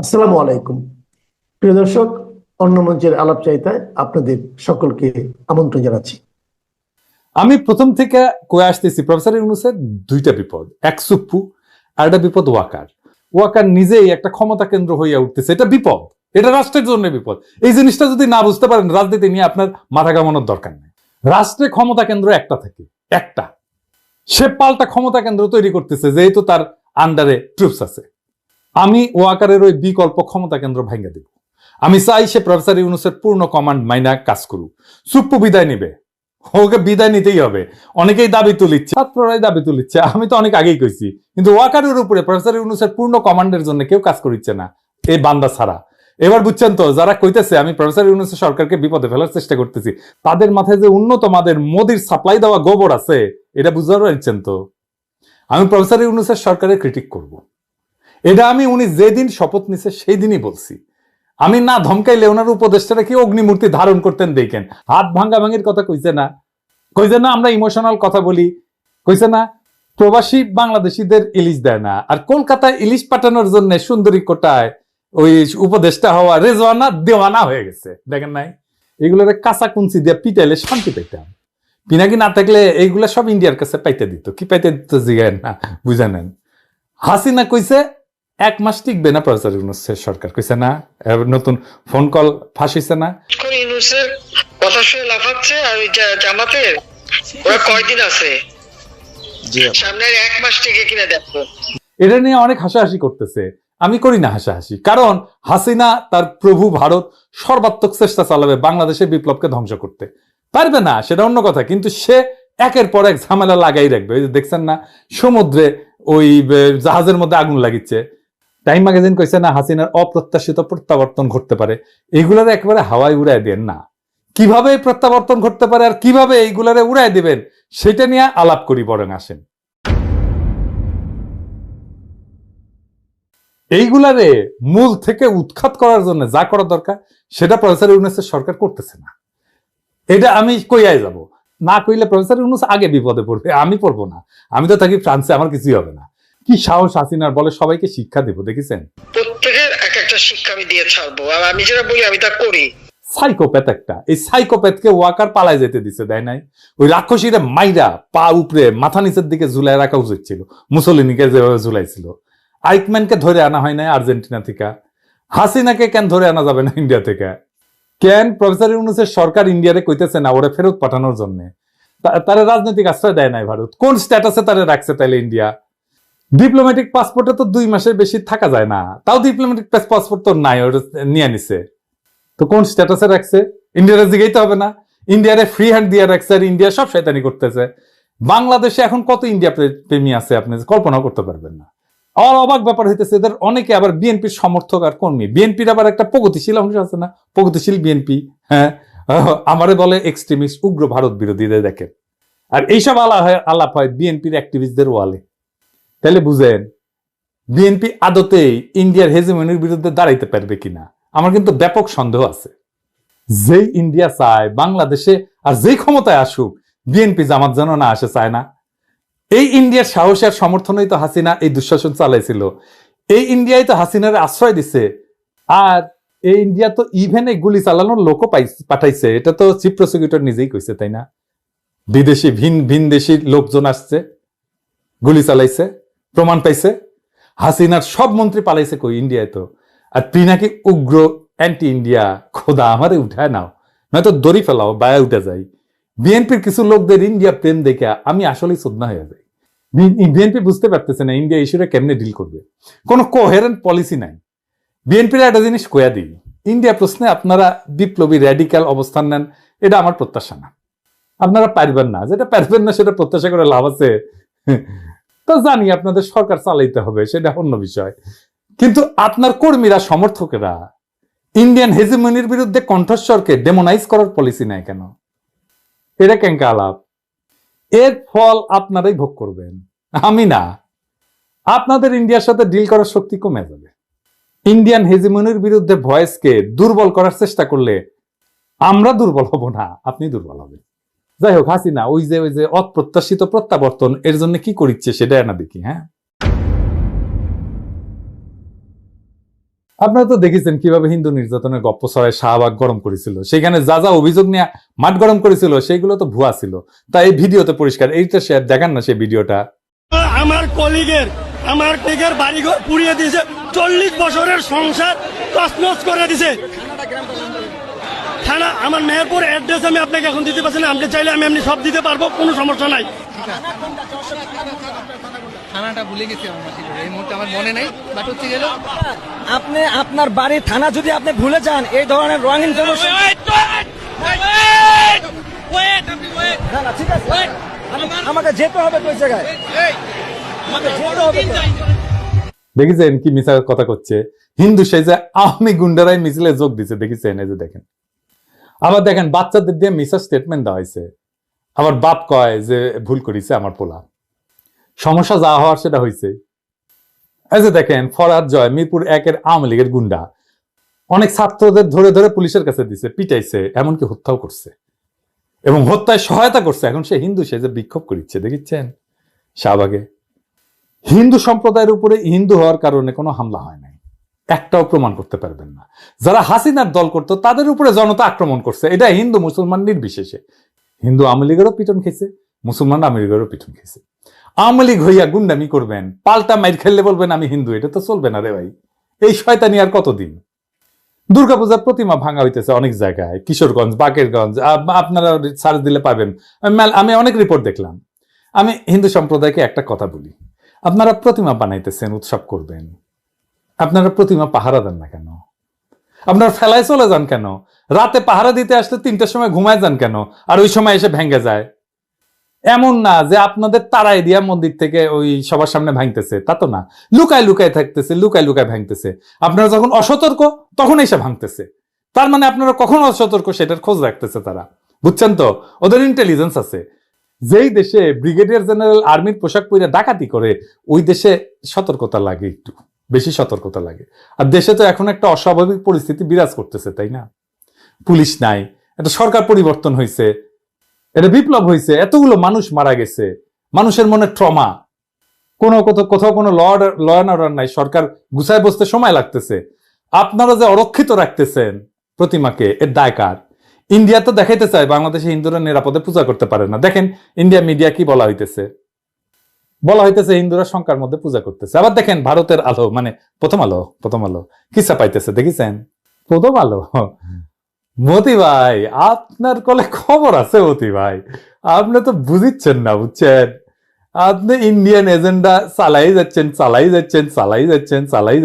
আসসালামু আলাইকুম। প্রিয় দর্শক, অন্য মঞ্চের আলাপ চাইতায় আপনাদের সকলকে আমন্ত্রণ জানাচ্ছি। আমি প্রথম থেকে কয়ে আসতেছি প্রফেসর ইউনূসের দুইটা বিপদ, এক সুপ্পু আর একটা বিপদ ওয়াকার। ওয়াকার নিজেই একটা ক্ষমতা কেন্দ্র হইয়া উঠতেছে, এটা বিপদ, এটা রাষ্ট্রের জন্য বিপদ। এই জিনিসটা যদি না বুঝতে পারেন রাজনীতি নিয়ে আপনার মাথা ঘামানোর দরকার নেই। রাষ্ট্রে ক্ষমতা কেন্দ্র একটা সে পাল্টা ক্ষমতা কেন্দ্র তৈরি করতেছে যেহেতু তার আন্ডারে ট্রুপস আছে। আমি ওয়াকারের ওই বিকল্প ক্ষমতা কেন্দ্র ভাঙ্গা দিব। আমি চাই সে প্রফেসর ইউনূসের পূর্ণ কমান্ড মাইনা কাজ করুক। সুপ্পু বিদায় নিবে, ওকে বিদায় নিতেই হবে। অনেকেই দাবি তুলিচ্ছে, ছাত্ররাই দাবি তুলিচ্ছে, আমি তো অনেক আগেই কইছি। কিন্তু ওয়াকারের উপরে প্রফেসর ইউনূসের পূর্ণ কমান্ডের জন্য কেউ কাজ করিচ্ছে না, এই বান্দা ছাড়া। এবার বুঝছেন তো, যারা কইতেছে আমি প্রফেসর ইউনূসের সরকারকে বিপদে ফেলার চেষ্টা করতেছি, তাদের মাথায় যে উন্নত মাদের মোদির সাপ্লাই দেওয়া গোবর আছে, এটা বুঝতে পারছেন তো। আমি প্রফেসর ইউনূসের সরকারের ক্রিটিক করব, এটা আমি উনি যেদিন শপথ নিছে সেই দিনই বলছি। আমি না ধমকাইলে ওনার উপদেষ্টারা কি অগ্নিমূর্তি ধারণ করতেন দেখেন। হাত ভাঙ্গা ভাঙির কথা কইছে না, কইছে না আমরা ইমোশনাল কথা বলি, কইছে না প্রবাসী বাংলাদেশিদের ইলিশ দেয় না, আর কলকাতায় ইলিশ পাঠানোর জন্য সুন্দরী কোটায় ওই উপদেষ্টা হওয়া রেজওয়ানা দেওয়ানা হয়ে গেছে, দেখেন নাই? এগুলোর কাঁচা কুঞ্চি দিয়ে পিটাইলে শান্তি পেতাম। পিনাকি না থাকলে এইগুলা সব ইন্ডিয়ার কাছে পাইতে দিত, কি পাইতে দিত জিগায় না, বুঝে নেন। হাসিনা কইছে 1 মাস টিকবে না প্রফেসর ইউনূসের সরকার, কইছে না? নতুন ফোন কল ফাঁস হইছে না, ইউনূসের কথা শুনে লাফাচ্ছে। আর ওই জামাতের ওরা কয়দিন আছে, সামনের 1 মাস থেকে কিনা দেখো। এটা নিয়ে অনেক হাসাহাসি করতেছে। আমি করি না হাসাহাসি, কারণ হাসিনা তার প্রভু ভারত সর্বাত্মক চেষ্টা চালাবে বাংলাদেশের বিপ্লবকে ধ্বংস করতে। পারবে না সেটা অন্য কথা, কিন্তু সে একের পর এক ঝামেলা লাগাই রাখবে। ওই যে দেখছেন না সমুদ্রে ওই জাহাজের মধ্যে আগুন লাগিচ্ছে। টাইম ম্যাগাজিন কইছে না হাসিনার অপ্রত্যাশিত প্রত্যাবর্তন ঘটতে পারে। এইগুলার একেবারে হাওয়ায় উড়াই দেন না। কিভাবে প্রত্যাবর্তন ঘটতে পারে আর কিভাবে এইগুলারে উড়াই দিবেন সেটা নিয়ে আলাপ করি বরং, আসেন। এইগুলারে মূল থেকে উৎখাত করার জন্য যা করা দরকার সেটা প্রফেসর ইউনূসের সরকার করতেছে না। এটা আমি কইয়াই যাব, না কইলে প্রফেসর ইউনূস আগে বিপদে পড়বে, আমি পড়বো না। আমি তো থাকি ফ্রান্সে, আমার কিছুই হবে না। কি সাহস হাসিনার, বলে সবাইকে শিক্ষা দেবো, দেখেছেন? প্রত্যেকের এক একটা শিক্ষা আমি দিয়ে ছাড়বো, আর আমি যেটা বলি আমি তা করি। সাইকোপ্যাথ একটা, এই সাইকোপ্যাথকে ওয়াকার পালায় যেতে দিছে, দেয় নাই? ওই রাক্ষসীরা মাইরা পা উপরে মাথা নিচের দিকে ঝুলাই রাখা উচিত ছিল, মুসলিনীকে যেভাবে ঝুলাইছিল। আইকম্যানকে ধরে আনা হয় নাই আর্জেন্টিনা থেকে, হাসিনাকে কেন ধরে আনা যাবে না ইন্ডিয়া থেকে? কেন প্রফেসর ইউনূসের সরকার ইন্ডিয়ারে কইতেছে না ওরা ফেরত পাঠানোর জন্য? তারা রাজনৈতিক আশ্রয় দেয় নাই ভারত, কোন স্ট্যাটাসে তারা রাখছে তাইলে ইন্ডিয়া? ডিপ্লোম্যাটিক পাসপোর্টে তো 2 মাসের বেশি থাকা যায় না, তাও ডিপ্লোম্যাটিক পাসপোর্ট তো নাই, ওরা নিয়ে নিছে। তো কোন স্ট্যাটাসে রাখছে ইন্ডিয়ারে জিগাইতে হবে না? ইন্ডিয়ারে ফ্রি হ্যান্ড দিয়ে রাখছে, আর ইন্ডিয়া সব শয়তানি করতেছে। বাংলাদেশে এখন কত ইন্ডিয়া প্রেমী আছে আপনি কল্পনা করতে পারবেন না। আর অবাক ব্যাপার হইতেছে, এদের অনেকে আবার বিএনপির সমর্থক আর কর্মী। বিএনপির আবার একটা প্রগতিশীল অংশ আছে না, প্রগতিশীল বিএনপি, হ্যাঁ, আমারে বলে এক্সট্রিমিস্ট, উগ্র ভারত বিরোধীদের দেখেন। আর এইসব আলাপ হয় বিএনপির অ্যাক্টিভিস্টদের ওয়ালে। তাহলে বুঝেন বিএনপি আদতেই ইন্ডিয়ার হেজিমনির বিরুদ্ধে দাঁড়াইতে পারবে কিনা। আমার কিন্তু ব্যাপক সন্দেহ আছে। যেই ইন্ডিয়া চায় বাংলাদেশে আর যেই ক্ষমতায় আসুক, বিএনপি জামাত যেন না আসে, চায় না। এই ইন্ডিয়ার সাহস আর সমর্থনই তো হাসিনা এই দুঃশাসন চালাইছিল। এই ইন্ডিয়াই তো হাসিনার আশ্রয় দিছে। আর এই ইন্ডিয়া তো ইভেন এই গুলি চালানোর লোকও পাঠাইছে, এটা তো চিফ প্রসিকিউটর নিজেই কইছে, তাই না? বিদেশি ভিন দেশি লোকজন আসছে, গুলি চালাইছে, প্রমাণ পাইছে। হাসিনার সব মন্ত্রী পালাইছে কই, ইন্ডিয়ায় তো। আর তুই নাকি উগ্র অ্যান্টি ইন্ডিয়া, খোদা আমারে উঠায় নাও, নয়তো দড়ি ফেলাও, বায়া উঠে যাই। বিএনপির কিছু লোকদের ইন্ডিয়া প্রেম দেখে আমি আসলেই শ্রদ্ধা হয়ে যাই। বিএনপি বুঝতে পারতেছে না ইন্ডিয়া ইস্যুটা কেমনে ডিল করবে, কোনো কোহেরেন্ট পলিসি নাই। বিএনপির একটা জিনিস কয়া দিই, ইন্ডিয়া প্রশ্নে আপনারা বিপ্লবী র্যাডিক্যাল অবস্থান নেন, এটা আমার প্রত্যাশা না। আপনারা পারবেন না, যেটা পারবেন না সেটা প্রত্যাশা করে লাভ আছে? তো জানি আপনাদের সরকার চালাইতে হবে, সেটা অন্য বিষয়। কিন্তু আপনার কর্মীরা, সমর্থকেরা ইন্ডিয়ান হেজিমনির বিরুদ্ধে কণ্ঠস্বরকে ডেমোনাইজ করার পলিসি নেয় কেন? এটা কেঙ্কা আলাপ? এর ফল আপনারাই ভোগ করবেন, আমি না। আপনাদের ইন্ডিয়ার সাথে ডিল করার শক্তি কমে যাবে। ইন্ডিয়ান হেজিমনির বিরুদ্ধে ভয়েসকে দুর্বল করার চেষ্টা করলে আমরা দুর্বল হব না, আপনি দুর্বল হবেন। যাই হোক, হাসিনা ওই যে অপ্রত্যাশিত প্রত্যাবর্তন এর জন্য কি করিচ্ছে সেটা না দেখি। হ্যাঁ, আপনারা তো দেখেছেন কিভাবে হিন্দু নির্যাতনের গপ্প ছড়ায় শাহবাগ গরম করেছিল, সেখানে যা যা অভিযোগ নিয়ে মাঠ গরম করেছিল সেগুলো তো ভুয়া ছিল। তাই এই ভিডিওতে পরিষ্কার, এইটা শেয়ার দেখান না সেই ভিডিওটা। আমার কলিগের বাড়িঘর পুড়িয়ে দিয়েছে, 40 বছরের সংসার তছনছ করে দিছে। থানা আমার মেহেরপুর অ্যাড্রেস আমি আপনাকে এখন দিতে পারছি না, আপনি চাইলে আমি এমনি সব দিতে পারবো, কোনো সমস্যা নাই। থানাটা ভুলে গেছি আমার এই মুহূর্তে, আমার মনে নাই, বাট হচ্ছে গেল আপনি আপনার বাড়ির থানা যদি আপনি ভুলে যান, এই ধরনের রং ইনফরমেশন ঠিক আছে, আমাকে যেতে হবে ওই জায়গায়, আমাকে যেতে হবে। দেখেছেন কি মিছা কথা করছে, হিন্দু সেই যে আওয়ামী গুন্ডারাই মিছিলে যোগ দিচ্ছে, দেখেছেন? এই যে দেখেন, আবার দেখেন বাচ্চাদের দিয়ে মিছা স্টেটমেন্ট দেওয়া হয়েছে, আবার বাপ কয় যে ভুল করেছে আমার পোলা। সমস্যা যা হওয়ার সেটা হয়েছে। এই যে দেখেন ফরহাদ জয় মিরপুর 1-এর আওয়ামী লীগের গুন্ডা অনেক ছাত্রদের ধরে ধরে পুলিশের কাছে দিছে, পিটাইছে, এমনকি হত্যাও করছে এবং হত্যায় সহায়তা করছে। এখন সে হিন্দু, সে যে বিক্ষোভ করিচ্ছে, দেখেছেন? শাহবাগে হিন্দু সম্প্রদায়ের উপরে হিন্দু হওয়ার কারণে কোনো হামলা হয় নাই, একটাও প্রমাণ করতে পারবেন না। যারা হাসিনার দল করতো তাদের উপরে জনতা আক্রমণ করছে, এটা হিন্দু মুসলমান নির্বিশেষে। হিন্দু আওয়ামী লীগেরও পিটন খেয়েছে, মুসলমান আওয়ামী লীগেরও পিটন খেয়েছে। আওয়ামী লীগ হইয়া গুন্ডামি করবেন, পাল্টা মাইর খেললে বলবেন আমি হিন্দু, এটা তো চলবে না রে ভাই। এই শয়তানি আর কতদিন? দুর্গাপূজার প্রতিমা ভাঙা হইতেছে অনেক জায়গায়, কিশোরগঞ্জ, বাকেরগঞ্জ, আপনারা সার্চ দিলে পাবেন। আমি অনেক রিপোর্ট দেখলাম। আমি হিন্দু সম্প্রদায়কে একটা কথা বলি, আপনারা প্রতিমা বানাইতেছেন, উৎসব করবেন, আপনারা প্রতিমা পাহারা দেন না কেন? আপনারা ফেলায় চলে যান কেন? রাতে পাহারা দিতে আসলে 3টার সময় ঘুমায় যান কেন, আর ওই সময় এসে ভেঙে যায়? এমন না যে আপনাদের তারাই দিয়া মন্দির থেকে ওই সবার সামনে ভাঙতেছে, তা তো না। লুকায় লুকায় থাকতেছে, লুকায় লুকায় ভাঙতেছে। আপনারা যখন অসতর্ক তখন এসে ভাঙতেছে, তার মানে আপনারা কখন অসতর্ক সেটার খোঁজ রাখতেছে তারা, বুঝছেন তো? ওদের ইন্টেলিজেন্স আছে। যেই দেশে ব্রিগেডিয়ার জেনারেল আর্মির পোশাক পরে ডাকাতি করে, ওই দেশে সতর্কতা লাগে, একটু বেশি সতর্কতা লাগে। আর দেশে তো এখন একটা অস্বাভাবিক পরিস্থিতি বিরাজ করতেছে, তাই না? পুলিশ নাই, একটা সরকার পরিবর্তন হয়েছে, এটা বিপ্লব হয়েছে, এতগুলো মানুষ মারা গেছে, মানুষের মনে ট্রমা, কোথাও কোনো ল অ্যান্ড অর্ডার নাই, সরকার গুছায় বসতে সময় লাগতেছে। আপনারা যে অরক্ষিত রাখতেছেন প্রতিমাকে, এর দায় কার? ইন্ডিয়া তো দেখাইতে চায় বাংলাদেশে হিন্দুরা নিরাপদে পূজা করতে পারে না। দেখেন ইন্ডিয়া মিডিয়া কি বলা হইতেছে হিন্দুরা শঙ্কার মধ্যে পূজা করতেছে। আবার দেখেন ভারতের আলো, মানে প্রথম আলো কি চাপাইতেছে, দেখেছেন? প্রথম আলো, মতি ভাই আপনার কলে খবর আছে। মতি ভাই আপনি তো বুঝিচ্ছেন না, বুঝছেন? আপনি ইন্ডিয়ান এজেন্ডা চালাই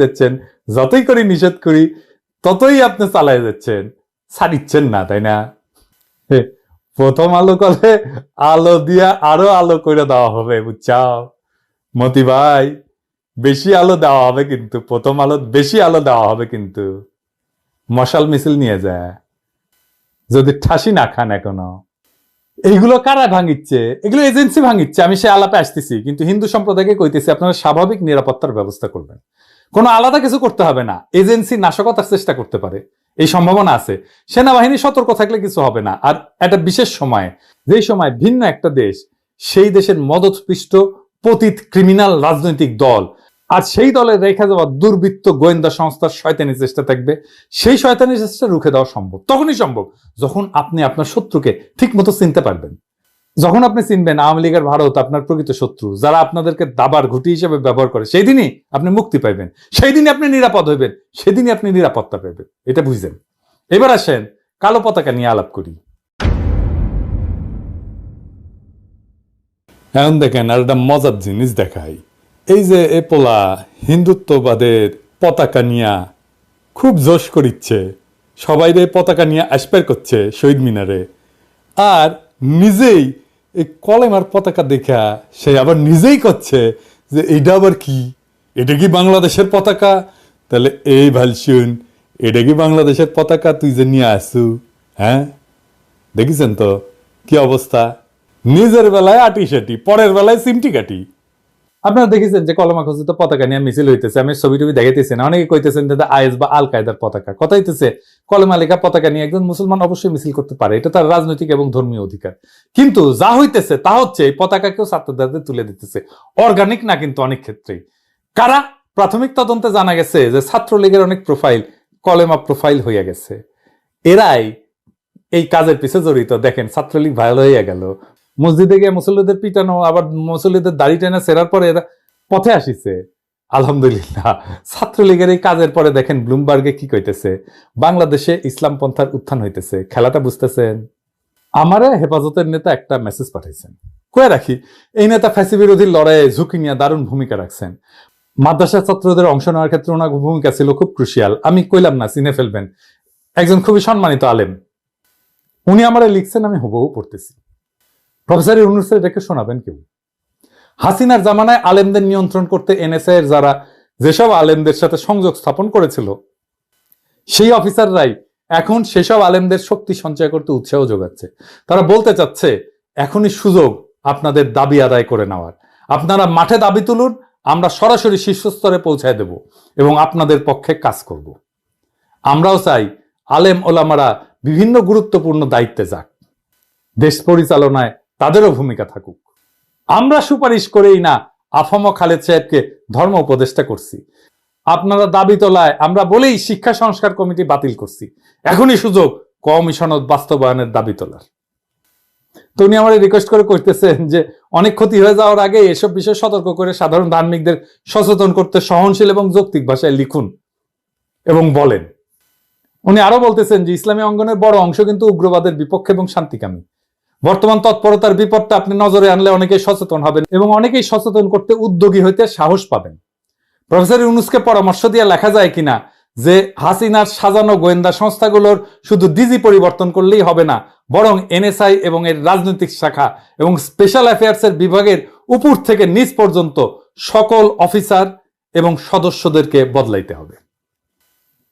যাচ্ছেন, যতই করি নিষেধ করি ততই আপনি চালাই যাচ্ছেন, ছাড়িচ্ছেন না, তাই না? প্রথম আলো কলে আলো দিয়া আরো আলো করে দেওয়া হবে, বুঝছাও মতি ভাই? বেশি আলো দেওয়া হবে কিন্তু, প্রথম আলো বেশি আলো দেওয়া হবে কিন্তু। মশাল মিছিল নিয়ে যায়, যদি ঠাসি না খান এখনো। এইগুলো কারা ভাঙিচ্ছে? এগুলো এজেন্সি ভাঙিচ্ছে। আমি সে আলাপে আসতেছি, কিন্তু হিন্দু সম্প্রদায়কে কইতেছি আপনারা স্বাভাবিক নিরাপত্তার ব্যবস্থা করবেন, কোনো আলাদা কিছু করতে হবে না। এজেন্সি নাশকতার চেষ্টা করতে পারে, এই সম্ভাবনা আছে। সেনাবাহিনী সতর্ক থাকলে কিছু হবে না। আর একটা বিশেষ সময়ে, যেই সময় ভিন্ন একটা দেশ, সেই দেশের মদতপৃষ্ট পতিত ক্রিমিনাল রাজনৈতিক দল আর সেই দলের রেখা যাওয়া দুর্বৃত্ত গোয়েন্দা সংস্থার শয়তানি চেষ্টা থাকবে, সেই শয়তানি চেষ্টা রুখে দেওয়া সম্ভব। তখনই সম্ভব যখন আপনি আপনার শত্রুকে ঠিক মতো চিনতে পারবেন, যখন আপনি চিনবেন আওয়ামী লীগের ভারত আপনার প্রকৃত শত্রু, যারা আপনাদেরকে দাবার ঘুঁটি হিসেবে ব্যবহার করে, সেই দিনই আপনি মুক্তি পাইবেন, সেই দিনই আপনি নিরাপদ হইবেন, সেদিনই আপনি নিরাপত্তা পাইবেন। এটা বুঝছেন? এবার আসেন কালো পতাকা নিয়ে আলাপ করি। এখন দেখেন আর একটা মজার জিনিস দেখাই। এই যে এ পোলা হিন্দুত্ববাদের পতাকা নিয়া খুব জোশ করিচ্ছে, সবাই রে পতাকা নিয়ে আসপার করছে শহীদ মিনারে, আর নিজেই এই কলেমার পতাকা দেখা সে আবার নিজেই করছে যে এটা আবার কি, এটা কি বাংলাদেশের পতাকা? তাহলে এই ভালসুন, এটা কি বাংলাদেশের পতাকা তুই যে নিয়ে আসু? হ্যাঁ, দেখিছেন তো কি অবস্থা? নিজের বেলায় আটি সাটি, পরের বেলায় সিমটি কাটি। আপনারা দেখেছেন যে কলমা খচিত পতাকা নিয়ে মিছিল হইতেছে, আমি ছবি টবি দেখাইতেছি না। অনেকে কইতেছেন যে আইএস বা আল কায়দার পতাকা। কথা হইতেছে কলমা লেখা পতাকা নিয়ে একজন মুসলমান অবশ্যই মিছিল করতে পারে, এটা তার রাজনৈতিক এবং ধর্মীয় অধিকার। কিন্তু যা হইতেছে তা হচ্ছে এই পতাকাকেও ছাত্রদের তুলে দিতেছে, অর্গানিক না কিন্তু অনেক ক্ষেত্রেই। কারা? প্রাথমিক তদন্তে জানা গেছে যে ছাত্রলীগের অনেক প্রোফাইল কলেমা প্রোফাইল হয়ে গেছে। এরাই এই কাজের পিছে জড়িত। দেখেন ছাত্রলীগ ভাইরাল হয়ে গেল, মসজিদে গিয়ে মুসল্লিদের পিটানো, আবার মুসল্লিদের দাড়ি টেনে সেরার পরে এরা পথে আসিছে। আলহামদুলিল্লাহ, ছাত্রলীগের এই কাজের পরে দেখেন ব্লুমবার্গে কি কইতেছে, বাংলাদেশে ইসলাম পন্থার উত্থান হইতেছে। খেলাটা বুঝতেছেন? আমারে হেফাজতের নেতা একটা মেসেজ পাঠাইছেন, কয়ে রাখি এই নেতা ফ্যাসি বিরোধী লড়াইয়ে ঝুঁকি নিয়ে দারুণ ভূমিকা রাখছেন। মাদ্রাসা ছাত্রদের অংশ নেওয়ার ক্ষেত্রে ওনার ভূমিকা ছিল খুব ক্রুশিয়াল। আমি কইলাম না, চিনে ফেলবেন, একজন খুবই সম্মানিত আলেম। উনি আমারে লিখছেন, আমি হুবহু পড়তেছি। প্রফেসর ইউনূসের এটাকে শোনাবেন কেউ? হাসিনার জামানায় আলেমদের নিয়ন্ত্রণ করতে এনএসআই এর যারা যেসব আলেমদের সাথে সংযোগ স্থাপন করেছিল, সেই অফিসাররাই এখন সেসব আলেমদের শক্তি সঞ্চয় করতে উৎসাহ যোগাচ্ছে। তারা বলতে চাচ্ছে এখনই সুযোগ আপনাদের দাবি আদায় করে নেওয়ার। আপনারা মাঠে দাবি তুলুন, আমরা সরাসরি শীর্ষস্তরে পৌঁছায় দেব এবং আপনাদের পক্ষে কাজ করব। আমরাও চাই আলেম ওলামারা বিভিন্ন গুরুত্বপূর্ণ দায়িত্বে যাক, দেশ পরিচালনায় তাদেরও ভূমিকা থাকুক। আমরা সুপারিশ করেই না আফম খালেদ সাহেবকে ধর্ম উপদেষ্টা করছি। আপনারা দাবি তোলায় আমরা বলেই শিক্ষা সংস্কার কমিটি বাতিল করছি। এখনই সুযোগ কমিশন বাস্তবায়নের দাবি তোলার। তো উনি আমার রিকোয়েস্ট করে করতেছেন যে অনেক ক্ষতি হয়ে যাওয়ার আগে এসব বিষয়ে সতর্ক করে সাধারণ ধার্মিকদের সচেতন করতে সহনশীল এবং যৌক্তিক ভাষায় লিখুন এবং বলেন। উনি আরো বলতেছেন যে ইসলামী অঙ্গনের বড় অংশ কিন্তু উগ্রবাদের বিপক্ষে এবং শান্তিকামী। বর্তমান তৎপরতার বিপদটা আপনি নজরে আনলে অনেকেই সচেতন হবেন এবং অনেকেই সচেতন করতে উদ্যোগী হইতে সাহস পাবেন। প্রফেসর ইউনূসকে পরামর্শ দিয়ে লেখা যায় কিনা যে হাসিনার সাজানো গোয়েন্দা সংস্থাগুলোর শুধু ডিজি পরিবর্তন করলেই হবে না, বরং এনএসআই এবং এর রাজনৈতিক শাখা এবং স্পেশাল অ্যাফেয়ার্সের বিভাগের উপর থেকে নিচ পর্যন্ত সকল অফিসার এবং সদস্যদেরকে বদলাইতে হবে।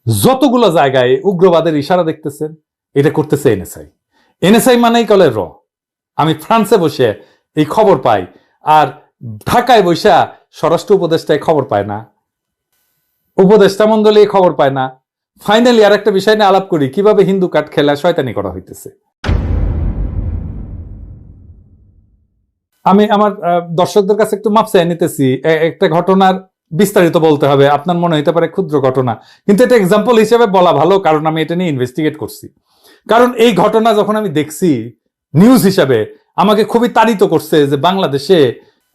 যতগুলো জায়গায় উগ্রবাদের ইশারা দেখতেছেন, এটা করতেছে এনএসআই। এনএসআই মানেই কলে র। আমি ফ্রান্সে বসে এই খবর পাই, আর ঢাকায় বসে স্বরাষ্ট্র উপদেষ্টায় খবর পায় না, উপদেষ্টা মন্ডলী খবর পায় না। ফাইনালি আর একটা বিষয় নিয়ে আলাপ করি, কিভাবে হিন্দু কার্ড খেলা শয়তানি করা হইতেছে। আমি আমার দর্শকদের কাছে একটু মাপ চাই নিতেছি। একটা ঘটনার বিস্তারিত বলতে হবে, আপনার মনে হইতে পারে ক্ষুদ্র ঘটনা, কিন্তু এটা এক্সাম্পল হিসেবে বলা ভালো, কারণ আমি এটা নিয়ে ইনভেস্টিগেট করছি। কারণ এই ঘটনা যখন আমি দেখছি নিউজ হিসাবে, আমাকে খুবই তাড়িত করছে যে বাংলাদেশে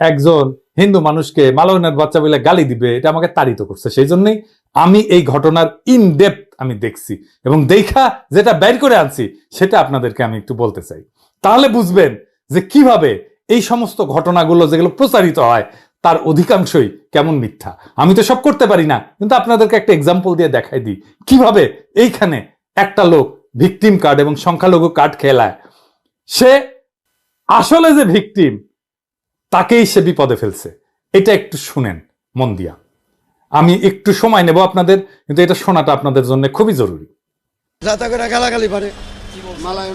একজন হিন্দু মানুষকে মালাউনের বাচ্চা বলে গালি দিবে, এটা আমাকে তাড়িত করছে। সেই জন্যই আমি এই ঘটনার ইন ডেপথ আমি দেখছি এবং দেখা যেটা বের করে আনছি সেটা আপনাদেরকে আমি একটু বলতে চাই। তাহলে বুঝবেন যে কিভাবে এই সমস্ত ঘটনাগুলো যেগুলো প্রচারিত হয় তার অধিকাংশই কেমন মিথ্যা। আমি তো সব করতে পারি না, কিন্তু আপনাদেরকে একটা এক্সাম্পল দিয়ে দেখাই দিই কিভাবে এইখানে একটা লোক ভিকটিম কার্ড এবং সংখ্যালঘু কার্ড খেলায়, সে আসলে যে ভিকটিম তাকেই সে বিপদে ফেলছে। এটা একটু শুনেন মন দিয়া। আমি একটু সময় নেব আপনাদের, কিন্তু এটা শোনাটা আপনাদের জন্য খুবই জরুরি। যাতা করে গালাগালি পারে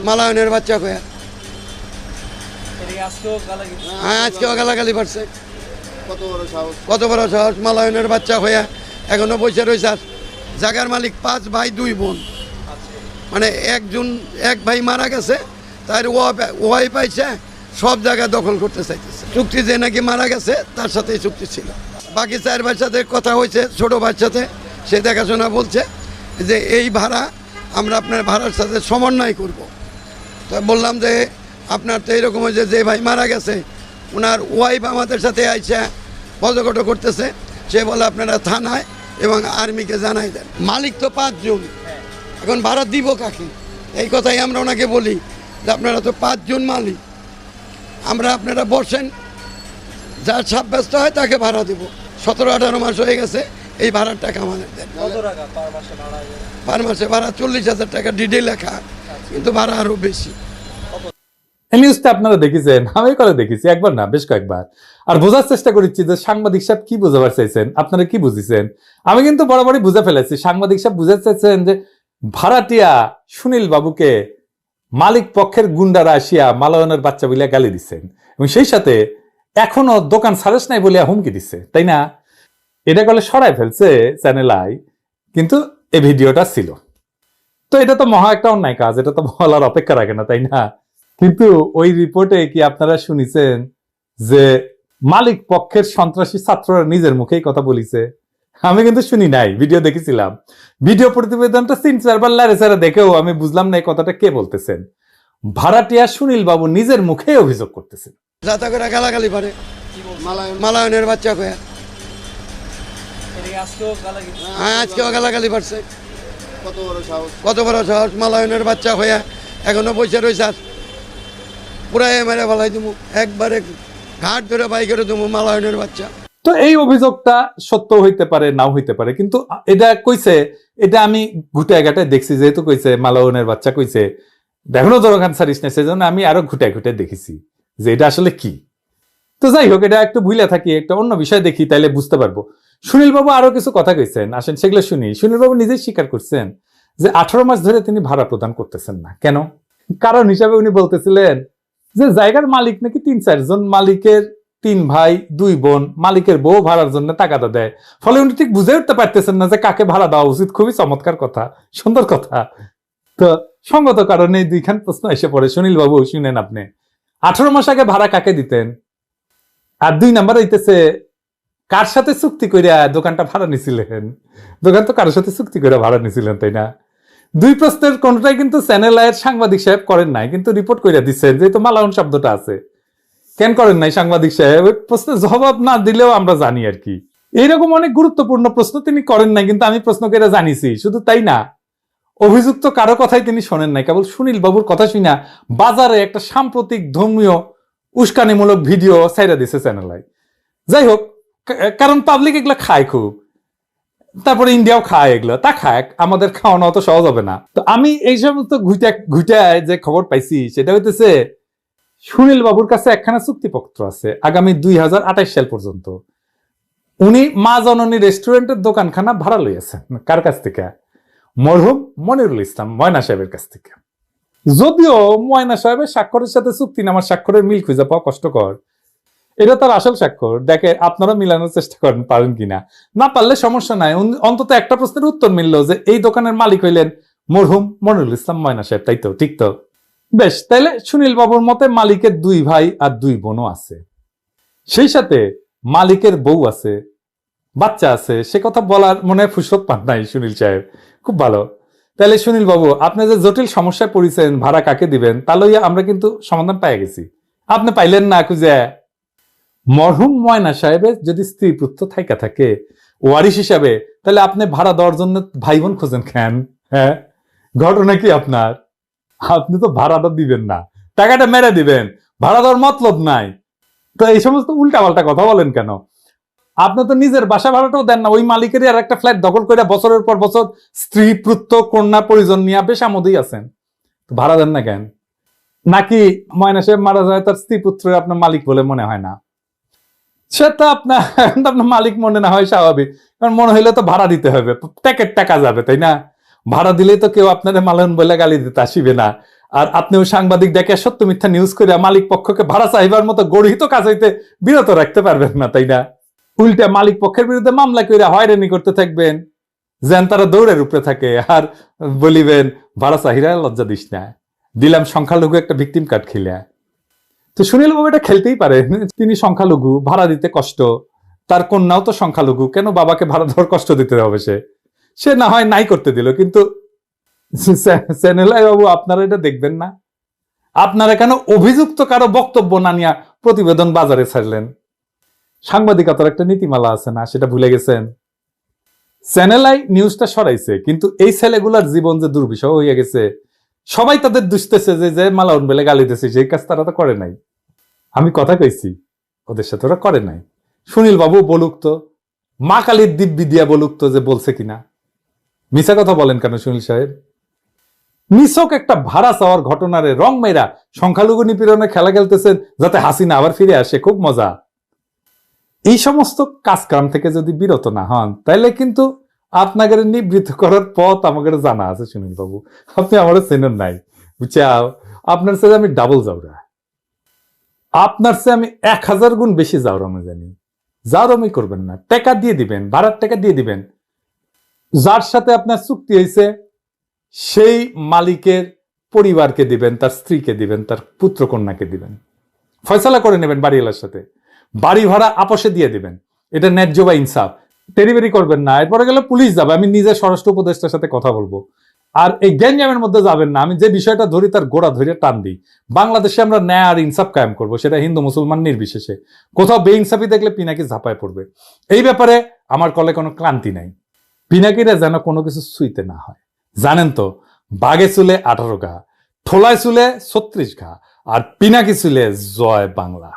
মালায়নের বাচ্চা কয়া, হ্যাঁ আজকেও গালাগালি পারছে। কত বড় সাহস, মালায়নের বাচ্চা হইয়া এখনো বসে রয়েছে। জায়গার মালিক 5 ভাই 2 বোন, মানে এক ভাই মারা গেছে, তার ওয়াই পাইছে, সব জায়গা দখল করতে চাইতেছে। চুক্তি যে নাকি মারা গেছে তার সাথে চুক্তি ছিল। বাকি 4 ভাইয়ের সাথে কথা হয়েছে, ছোট ভাইয়ের সাথে, সে দেখাশোনা বলছে যে এই ভাড়া আমরা আপনার ভাড়ার সাথে সমন্বয় করব। তো বললাম যে আপনার তো এইরকম হয়েছে, যে ভাই মারা গেছে ওনার ওয়াইফ আমাদের সাথে আইসা বজগট করতেছে। সে বলে আপনারা থানায় এবং আর্মিকে জানাই দেন। মালিক তো 5 জন, এখন ভাড়া দিব কাকে? এই কথাই আমরা ওনাকে বলি যে আপনারা তো 5 জন মালিক, আপনারা বসেন, যার সাব্যস্ত হয় তাকে ভাড়া দেব। 17-18 মাস হয়ে গেছে, এই ভাড়ার টাকা আমাদের দেন। পার মাসে ভাড়া 40,000 টাকা ডিডে লেখা, কিন্তু ভাড়া আরো বেশি। এই নিউজটা আপনারা দেখেছেন, আমি করে দেখেছি, একবার না বেশ কয়েকবার। আর বোঝার চেষ্টা করেছি যে সাংবাদিক সাহেব কি বোঝাবার চাইছেন, আপনারা কি বুঝেছেন। আমি কিন্তু বরাবরই বুঝে ফেলেছি। সাংবাদিক সাহেব বুঝাতে চাইছেন যে ভাড়াটিয়া সুনীল বাবুকে মালিক পক্ষের গুন্ডারা আসিয়া মালায়নের বাচ্চা বলিয়া গালি দিচ্ছেন এবং সেই সাথে এখনো দোকান সারেস নাই বলিয়া হুমকি দিচ্ছে, তাই না? এটা করলে সরাই ফেলছে চ্যানেল আই, কিন্তু এই ভিডিওটা ছিল। তো এটা তো মহা একটা অন্যায় কাজ, এটা তো বলার অপেক্ষা রাখে না, তাই না? কিন্তু ওই রিপোর্টে কি আপনারা শুনেছেন যে মালিক পক্ষের সন্ত্রাসী ছাত্ররা নিজের মুখেই কথা বলিছে? আমি কিন্তু শুনি নাই, ভিডিও দেখেছিলাম। ভিডিও প্রতিবেদনটা 3-4 বার লারে সারা দেখেও আমি বুঝলাম না এই কথাটা কে বলতেছেন। ভাড়াটিয়া সুনীল বাবু নিজের মুখে অভিযোগ করতেছেন। যাতা করে গালাগালি পারে মালায়নের বাচ্চা কয়া। হ্যাঁ, আজকেও গালাগালি পারছে। কত বড় সাহস মালায়নের বাচ্চা হইয়া এখনো বসে রয়েছে। পুরাই মেরে ফেলাই তুমি, একবারে ঘাট ধরে বাই করে তুমি মালায়নের বাচ্চা। তো এই অভিযোগটা সত্য হইতে পারে, নাও হইতে পারে, কিন্তু এটা কইছে, এটা আমি ঘুটায় ঘাটায় দেখছি, যেহেতু কইছে মালায়নের বাচ্চা কইছে, দেখো দরকার ছাড়িস না, সেজন্য আমি আরো ঘুটায় ঘুটায় দেখেছি যে এটা আসলে কি। তো যাই হোক, এটা একটু ভুলে থাকি, একটা অন্য বিষয় দেখি, তাইলে বুঝতে পারবো। সুনীল বাবু আরো কিছু কথা কইছেন, আসেন সেগুলো শুনি। সুনীল বাবু নিজেই স্বীকার করছেন যে 18 মাস ধরে তিনি ভাড়া প্রদান করতেছেন না। কেন? কারণ হিসাবে উনি বলতেছিলেন যে জায়গার মালিক নাকি 3-4 জন, মালিকের 3 ভাই 2 বোন, মালিকের বউ ভাড়ার জন্য টাকাটা দেয়। ফলে উনি ঠিক বুঝে উঠতে পারতেছেন না যে কাকে ভাড়া দেওয়া উচিত। খুবই চমৎকার কথা, সুন্দর কথা। তো সঙ্গত কারণে 2খান প্রশ্ন এসে পড়ে। সুনীল বাবু শুনেন, আপনি 18 মাস আগে ভাড়া কাকে দিতেন? আর 2 নাম্বার হইতেছে, কার সাথে চুক্তি কইরা দোকানটা ভাড়া নিছিলেন? দোকান তো কারোর সাথে চুক্তি করে ভাড়া নিছিলেন, তাই না? 2 প্রশ্নের কোনটাই কিন্তু চ্যানেল আয়ের সাংবাদিক সাহেব করেন নাই, কিন্তু রিপোর্ট কইরা দিচ্ছেন, যেহেতু মালাউন শব্দটা আছে। কেন করেন নাই সাংবাদিক সাহেব? ওই প্রশ্নের জবাব না দিলেও আমরা জানি আর কি। এইরকম অনেক গুরুত্বপূর্ণ প্রশ্ন তিনি করেন নাই, কিন্তু আমি প্রশ্ন করে জানিছি। শুধু তাই না, অভিযুক্ত কারো কথাই তিনি শোনেন নাই, কেবল সুনীল বাবুর কথা শুনা বাজারে একটা সাম্প্রতিক ধর্মীয় উস্কানিমূলক ভিডিও ছাইরা দিছে চ্যানেলায়। যাই হোক, কারণ পাবলিক এগুলো খায় খুব, তারপরে ইন্ডিয়াও খায় এগুলো, তা খায়, আমাদের খাওয়ানো অত সহজ হবে না। তো আমি এই সমস্ত ঘুটায় যে খবর পাইছি সেটা হইতেছে, সুনীল বাবুর কাছে একখানা চুক্তিপত্র আছে আগামী 2028 সাল পর্যন্ত। উনি মা জননী রেস্টুরেন্টের দোকানখানা ভাড়া লইয়াছেন। কার কাছ থেকে? মরহুম মনিরুল ইসলাম ময়না সাহেবের কাছ থেকে। যদিও ময়না সাহেবের স্বাক্ষরের সাথে চুক্তিনামার স্বাক্ষরের মিল খুঁজে পাওয়া কষ্টকর। এটা তার আসল স্বাক্ষর, দেখে আপনারা মিলানোর চেষ্টা করেন, পারেন কিনা। না পারলে সমস্যা নাই, অন্তত একটা প্রশ্নের উত্তর মিলল যে এই দোকানের মালিক হইলেন মরহুম মনিরুল ইসলাম ময়না সাহেব, তাই তো? ঠিক তো? বেশ, তাইলে সুনীল বাবুর মতে মালিকের 2 ভাই আর 2 বোনও আছে, সেই সাথে মালিকের বউ আছে, বাচ্চা আছে। সে কথা বলার মনে ফুসরত পান নাই সুনীল সাহেব। খুব ভালো। তাহলে সুনীল বাবু, আপনি যে জটিল সমস্যায় পড়েছেন ভাড়া কাকে দিবেন, তা লইয়া আমরা কিন্তু সমাধান পাই গেছি। আপনি পাইলেন না খুঁজে? মরহুম ময়না সাহেবের যদি স্ত্রী পুত্র থাইকা থাকে ওয়ারিশ হিসাবে, তাহলে আপনি ভাড়া দেওয়ার জন্য ভাই বোন খোঁজেন কেন? হ্যাঁ, ঘটনা কি আপনার? আপনি তো ভাড়াটা দিবেন না, টাকাটা মেরে দিবেন, ভাড়া দেওয়ার মতলব নাই। তো এই সমস্ত উল্টাপাল্টা কথা বলেন কেন? আপনি তো নিজের বাসা ভাড়াটাও দেন না, ওই মালিকেরই আর একটা ফ্ল্যাট দখল করে বছরের পর বছর স্ত্রী পুত্র কন্যা পরিজন নিয়ে বেশ আমোদেই আছেন, ভাড়া দেন না কেন? নাকি ময়না সাহেব মারা যায় তার স্ত্রী পুত্রের আপনার মালিক বলে মনে হয় না? সেটা আপনার মালিক মনে না হয় স্বাভাবিক, কারণ মনে হইলে তো ভাড়া দিতে হবে, প্যাকেট টাকা যাবে, তাই না? ভাড়া দিলেই তো কেউ আপনাদের মালায়ন বলে গালি দিতে আসিবে না। আর আপনিও সাংবাদিক দেখে সত্য মিথ্যা নিউজ করে মালিক পক্ষকে ভাড়া চাইবার মতো গড়িত কাজ হইতে বিরত রাখতে পারবেন না, তাই না? উল্টে মালিক পক্ষের বিরুদ্ধে মামলা করে হয়রানি করতে থাকবেন, যেন তারা দৌড়ের উপরে থাকে, আর বলিবেন ভাড়া চাহিরা লজ্জা দিস না, দিলাম সংখ্যালঘু একটা ভিকটিম কার্ড খেলে। তো সুনীল বাবু এটা খেলতেই পারে, তিনি সংখ্যালঘু, ভাড়া দিতে কষ্ট, তার কন্যাও তো সংখ্যালঘু, কেন বাবাকে ভাড়া দেওয়ার কষ্ট দিতে হবে? সে না হয় নাই করতে দিল, কিন্তু চ্যানেলাই বাবু আপনারা এটা দেখবেন না? আপনারা কেন অভিযুক্ত কারো বক্তব্য না নিয়ে প্রতিবেদন বাজারে ছাড়লেন? সাংবাদিকতার একটা নীতিমালা আছে না, সেটা ভুলে গেছেন? চ্যানেলাই নিউজটা সরাইছে, কিন্তু এই ছেলেগুলার জীবন যে দুর্বিষহ হয়ে গেছে, সবাই তাদের দুষতেছে যে মালাউন বেলে গালি দিতেছে, সেই কাজ তারা তো করে নাই। আমি কথা কইছি, ওদের সাথে ওরা করে নাই। সুনীল বাবু বলুক তো, মা কালীর দিব্যি দিয়া বলুক তো যে বলছে কিনা। মিছা কথা বলেন কেন সুনীল সাহেব? নিছক একটা ভাড়া চাওয়ার ঘটনারে রং মেয়েরা সংখ্যালঘু নিপীড়নে খেলা খেলতেছেন যাতে হাসিনা আবার ফিরে আসে, খুব মজা। এই সমস্ত কাজকাম থেকে যদি বিরত না হন, তাহলে কিন্তু আপনাদের নিবৃত্ত করার পথ আমাদের জানা আছে সুনীল বাবু। আপনি আমার চেনেন নাই, বুঝছাও? আপনার সাথে আমি ডাবল যাওরা, আপনার চেয়ে আমি 1000 গুণ বেশি জাউরামি জানি। জাউরামি করবেন না, টাকা দিয়ে দিবেন, ভাড়ার টাকা দিয়ে দিবেন। যার সাথে আপনার চুক্তি হয়েছে সেই মালিকের পরিবারকে দিবেন, তার স্ত্রীকে দিবেন, তার পুত্র কন্যাকে দিবেন, ফয়সালা করে নেবেন বাড়িওয়ালার সাথে। বাড়ি ভাড়া আপসে দিয়ে দিবেন, এটা ন্যায্য বা ইনসাফ। তেরিবেরি করবেন না, এরপরে গেলে পুলিশ যাবে, আমি নিজে স্বরাষ্ট্র উপদেষ্টার সাথে কথা বলবো। আর এই গ্যাঞ্জামের মধ্যে যাবেন না, আমি যে বিষয়টা ধরি তার গোড়া ধরে টান দিই। বাংলাদেশে আমরা ন্যায় আর ইনসাফ কায়েম করবো, সেটা হিন্দু মুসলমান নির্বিশেষে। কোথাও বেইনসাফি দেখলে পিনাকি ঝাঁপায় পড়বে। এই ব্যাপারে আমার কলে কোনো ক্লান্তি নাই। পিনাকিরা যেন কোনো কিছু ছুঁইতে না হয়। জানেন তো, বাঘে চুলে 18 ঘা, ঠোলায় চুলে 36 ঘা, আর পিনাকি চুলে জয় বাংলা।